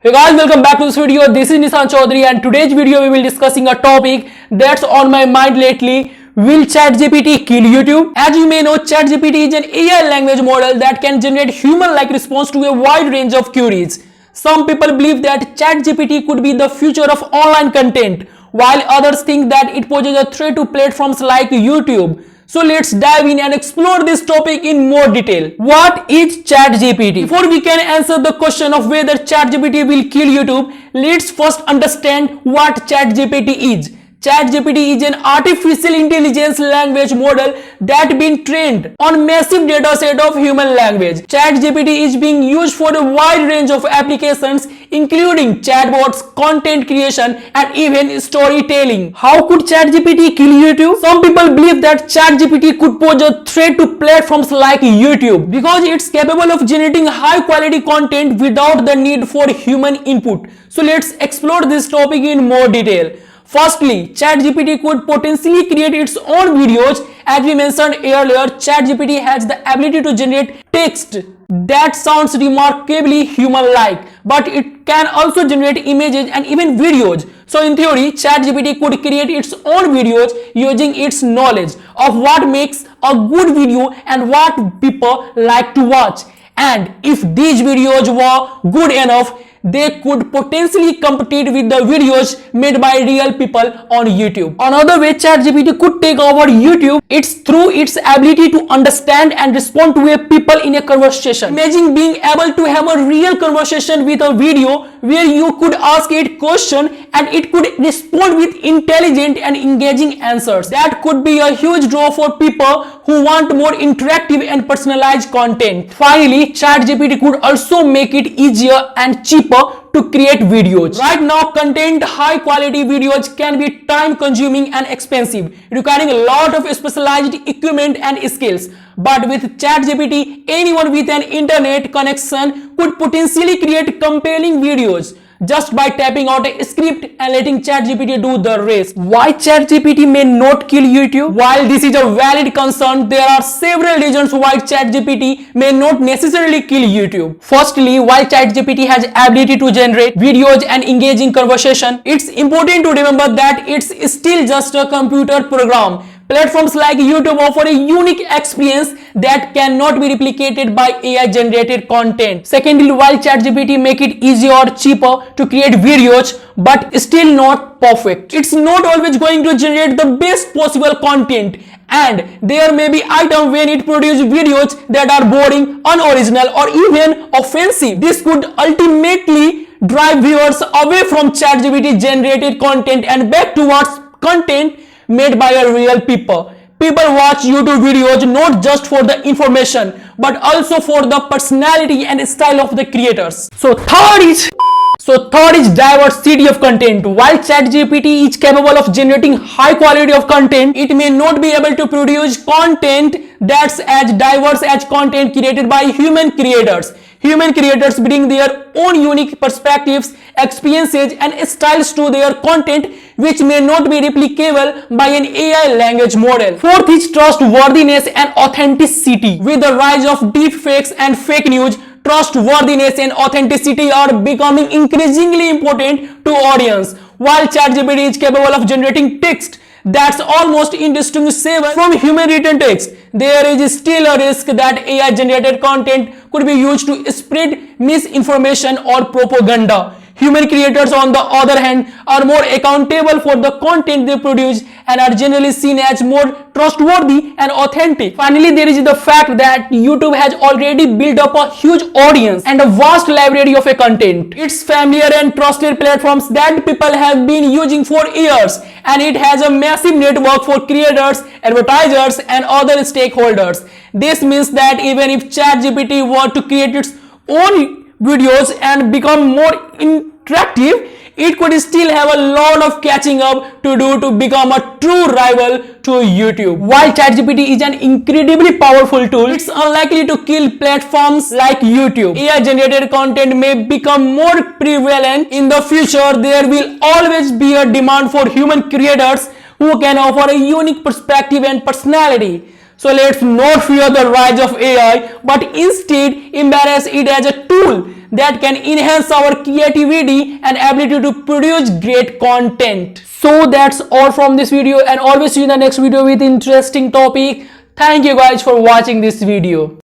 Hey guys, welcome back to this video. This is Nishan Chaudhary and today's video we will discussing a topic that's on my mind lately. Will ChatGPT kill YouTube? As you may know, ChatGPT is an AI language model that can generate human-like response to a wide range of queries. Some people believe that ChatGPT could be the future of online content, while others think that it poses a threat to platforms like YouTube. So let's dive in and explore this topic in more detail. What is ChatGPT? Before we can answer the question of whether ChatGPT will kill YouTube, let's first understand what ChatGPT is. ChatGPT is an artificial intelligence language model that been trained on massive data set of human language. ChatGPT is being used for a wide range of applications including chatbots, content creation and even storytelling. How could ChatGPT kill YouTube? Some people believe that ChatGPT could pose a threat to platforms like YouTube because it's capable of generating high quality content without the need for human input. So let's explore this topic in more detail. Firstly, ChatGPT could potentially create its own videos. As we mentioned earlier, ChatGPT has the ability to generate text that sounds remarkably human-like, but it can also generate images and even videos. So in theory, ChatGPT could create its own videos using its knowledge of what makes a good video and what people like to watch. And if these videos were good enough, they could potentially compete with the videos made by real people on YouTube. Another way ChatGPT could take over YouTube, it's through its ability to understand and respond to a people in a conversation. Imagine being able to have a real conversation with a video where you could ask it question and it could respond with intelligent and engaging answers. That could be a huge draw for people who want more interactive and personalized content. Finally, ChatGPT could also make it easier and cheaper to create videos. Right now, high quality videos can be time consuming and expensive, requiring a lot of specialized equipment and skills. But with ChatGPT, anyone with an internet connection could potentially create compelling videos just by tapping out a script and letting ChatGPT do the rest. Why ChatGPT may not kill YouTube? While this is a valid concern, there are several reasons why ChatGPT may not necessarily kill YouTube. Firstly, while ChatGPT has ability to generate videos and engaging conversation, it's important to remember that it's still just a computer program. Platforms like YouTube offer a unique experience that cannot be replicated by AI-generated content. Secondly, while ChatGPT make it easier or cheaper to create videos, but still not perfect. It's not always going to generate the best possible content, and there may be items when it produces videos that are boring, unoriginal, or even offensive. This could ultimately drive viewers away from ChatGPT-generated content and back towards content made by a real people. People watch YouTube videos not just for the information but also for the personality and style of the creators. So third is diversity of content. While ChatGPT is capable of generating high quality of content, it may not be able to produce content that's as diverse as content created by human creators. Human creators bring their own unique perspectives, experiences and styles to their content which may not be replicable by an AI language model. Fourth is trustworthiness and authenticity. With the rise of deepfakes and fake news, trustworthiness and authenticity are becoming increasingly important to audience. While ChatGPT is capable of generating text that's almost indistinguishable from human written text, there is still a risk that AI generated content could be used to spread misinformation or propaganda. Human creators, on the other hand, are more accountable for the content they produce and are generally seen as more trustworthy and authentic. Finally, there is the fact that YouTube has already built up a huge audience and a vast library of content. It's familiar and trusted platforms that people have been using for years, and it has a massive network for creators, advertisers, and other stakeholders. This means that even if ChatGPT were to create its own videos and become more interactive, it could still have a lot of catching up to do to become a true rival to YouTube. While ChatGPT is an incredibly powerful tool, it's unlikely to kill platforms like YouTube. AI-generated content may become more prevalent in the future. There will always be a demand for human creators who can offer a unique perspective and personality. So let's not fear the rise of AI, but instead embrace it as a tool that can enhance our creativity and ability to produce great content. So that's all from this video, and always see you in the next video with interesting topic. Thank you guys for watching this video.